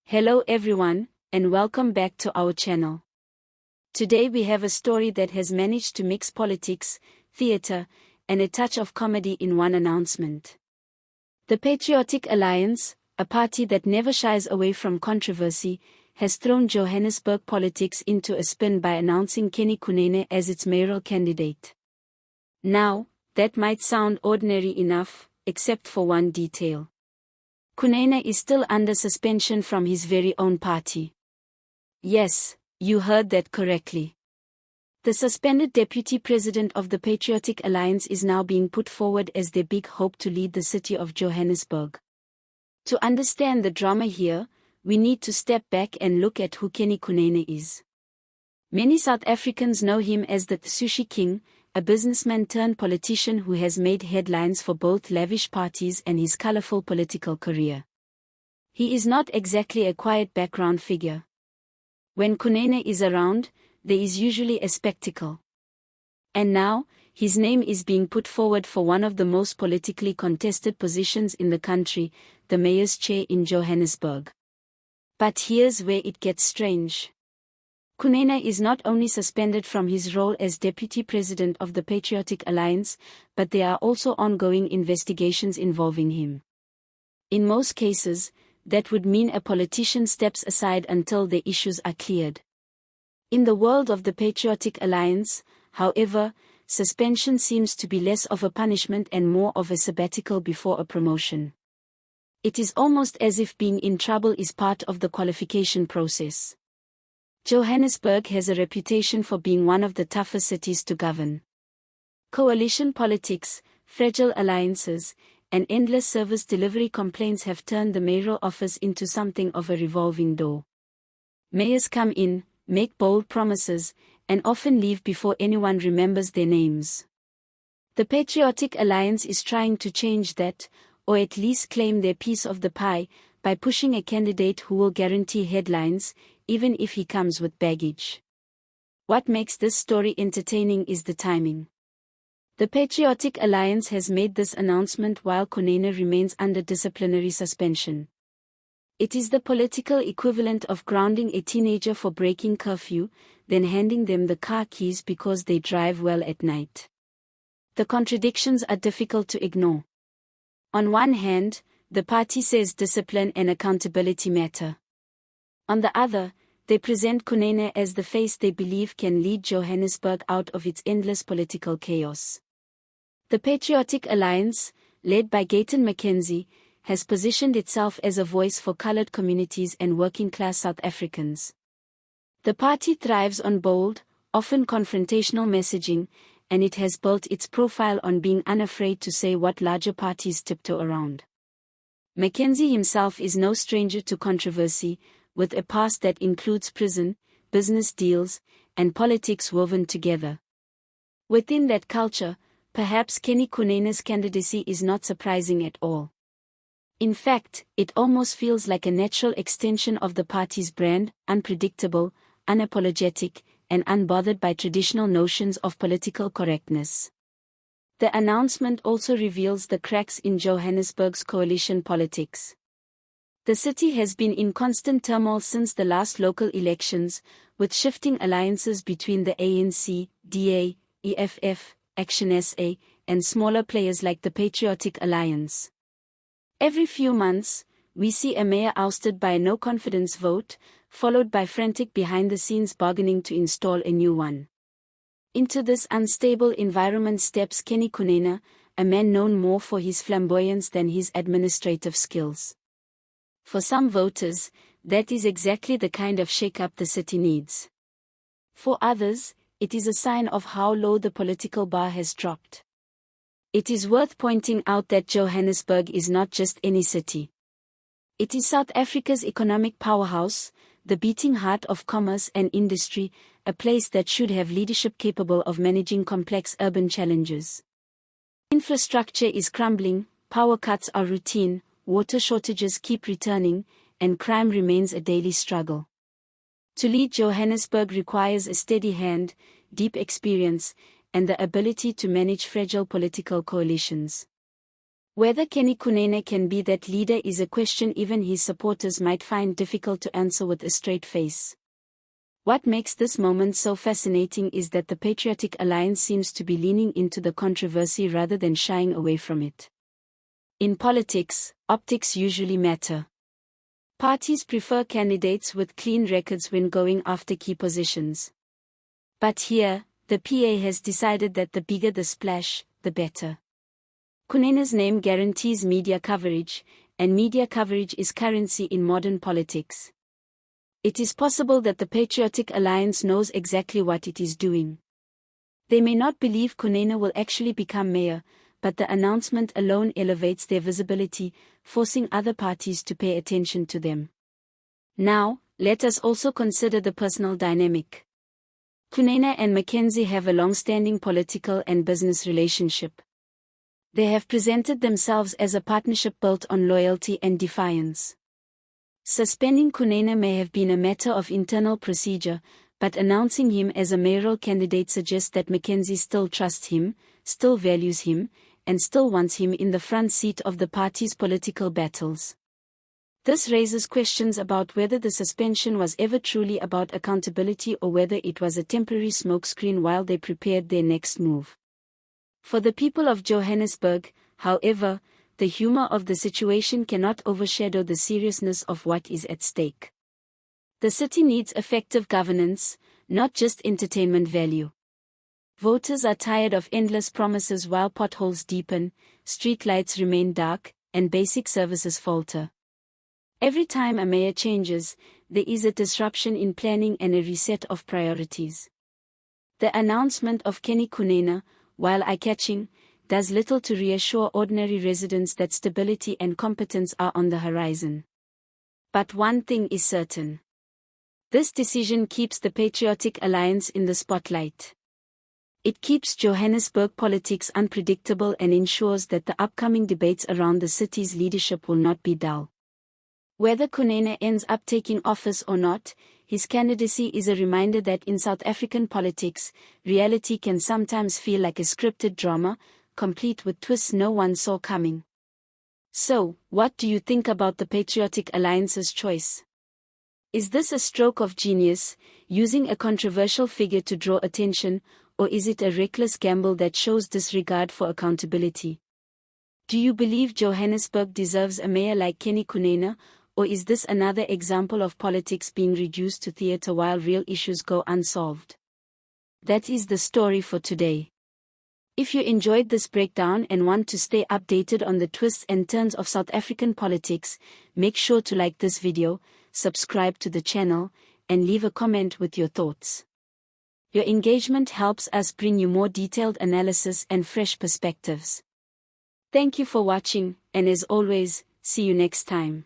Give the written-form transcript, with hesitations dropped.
Hello everyone, and welcome back to our channel. Today we have a story that has managed to mix politics, theater, and a touch of comedy in one announcement. The Patriotic Alliance, a party that never shies away from controversy, has thrown Johannesburg politics into a spin by announcing Kenny Kunene as its mayoral candidate. Now, that might sound ordinary enough, except for one detail. Kunene is still under suspension from his very own party. Yes, you heard that correctly. The suspended deputy president of the Patriotic Alliance is now being put forward as their big hope to lead the city of Johannesburg. To understand the drama here, we need to step back and look at who Kenny Kunene is. Many South Africans know him as the Sushi King, a businessman turned politician who has made headlines for both lavish parties and his colorful political career. He is not exactly a quiet background figure. When Kunene is around, there is usually a spectacle. And now, his name is being put forward for one of the most politically contested positions in the country, the mayor's chair in Johannesburg. But here's where it gets strange. Kunene is not only suspended from his role as deputy president of the Patriotic Alliance, but there are also ongoing investigations involving him. In most cases, that would mean a politician steps aside until the issues are cleared. In the world of the Patriotic Alliance, however, suspension seems to be less of a punishment and more of a sabbatical before a promotion. It is almost as if being in trouble is part of the qualification process. Johannesburg has a reputation for being one of the toughest cities to govern. Coalition politics, fragile alliances, and endless service delivery complaints have turned the mayoral office into something of a revolving door. Mayors come in, make bold promises, and often leave before anyone remembers their names. The Patriotic Alliance is trying to change that, or at least claim their piece of the pie, by pushing a candidate who will guarantee headlines, even if he comes with baggage. What makes this story entertaining is the timing. The Patriotic Alliance has made this announcement while Kunene remains under disciplinary suspension. It is the political equivalent of grounding a teenager for breaking curfew, then handing them the car keys because they drive well at night. The contradictions are difficult to ignore. On one hand, the party says discipline and accountability matter. On the other, they present Kunene as the face they believe can lead Johannesburg out of its endless political chaos. The Patriotic Alliance, led by Gayton Mackenzie, has positioned itself as a voice for colored communities and working-class South Africans. The party thrives on bold, often confrontational messaging, and it has built its profile on being unafraid to say what larger parties tiptoe around. Mackenzie himself is no stranger to controversy, with a past that includes prison, business deals, and politics woven together. Within that culture, perhaps Kenny Kunene's candidacy is not surprising at all. In fact, it almost feels like a natural extension of the party's brand, unpredictable, unapologetic, and unbothered by traditional notions of political correctness. The announcement also reveals the cracks in Johannesburg's coalition politics. The city has been in constant turmoil since the last local elections, with shifting alliances between the ANC, DA, EFF, Action SA, and smaller players like the Patriotic Alliance. Every few months, we see a mayor ousted by a no-confidence vote, followed by frantic behind-the-scenes bargaining to install a new one. Into this unstable environment steps Kenny Kunene, a man known more for his flamboyance than his administrative skills. For some voters, that is exactly the kind of shake-up the city needs. For others, it is a sign of how low the political bar has dropped. It is worth pointing out that Johannesburg is not just any city. It is South Africa's economic powerhouse, the beating heart of commerce and industry, a place that should have leadership capable of managing complex urban challenges. Infrastructure is crumbling, power cuts are routine, water shortages keep returning, and crime remains a daily struggle. To lead Johannesburg requires a steady hand, deep experience, and the ability to manage fragile political coalitions. Whether Kenny Kunene can be that leader is a question even his supporters might find difficult to answer with a straight face. What makes this moment so fascinating is that the Patriotic Alliance seems to be leaning into the controversy rather than shying away from it. In politics, optics usually matter. Parties prefer candidates with clean records when going after key positions. But here, the PA has decided that the bigger the splash, the better. Kunene's name guarantees media coverage, and media coverage is currency in modern politics. It is possible that the Patriotic Alliance knows exactly what it is doing. They may not believe Kunene will actually become mayor, but the announcement alone elevates their visibility, forcing other parties to pay attention to them. Now, let us also consider the personal dynamic. Kunene and Mackenzie have a long-standing political and business relationship. They have presented themselves as a partnership built on loyalty and defiance. Suspending Kunene may have been a matter of internal procedure, but announcing him as a mayoral candidate suggests that Mackenzie still trusts him, still values him, and still wants him in the front seat of the party's political battles. This raises questions about whether the suspension was ever truly about accountability or whether it was a temporary smokescreen while they prepared their next move. For the people of Johannesburg, however, the humor of the situation cannot overshadow the seriousness of what is at stake. The city needs effective governance, not just entertainment value. Voters are tired of endless promises while potholes deepen, streetlights remain dark, and basic services falter. Every time a mayor changes, there is a disruption in planning and a reset of priorities. The announcement of Kenny Kunene, while eye-catching, does little to reassure ordinary residents that stability and competence are on the horizon. But one thing is certain. This decision keeps the Patriotic Alliance in the spotlight. It keeps Johannesburg politics unpredictable and ensures that the upcoming debates around the city's leadership will not be dull. Whether Kunene ends up taking office or not, his candidacy is a reminder that in South African politics, reality can sometimes feel like a scripted drama, complete with twists no one saw coming. So, what do you think about the Patriotic Alliance's choice? Is this a stroke of genius, using a controversial figure to draw attention, or is it a reckless gamble that shows disregard for accountability? Do you believe Johannesburg deserves a mayor like Kenny Kunene, or is this another example of politics being reduced to theater while real issues go unsolved? That is the story for today. If you enjoyed this breakdown and want to stay updated on the twists and turns of South African politics, make sure to like this video, subscribe to the channel, and leave a comment with your thoughts. Your engagement helps us bring you more detailed analysis and fresh perspectives. Thank you for watching, and as always, see you next time.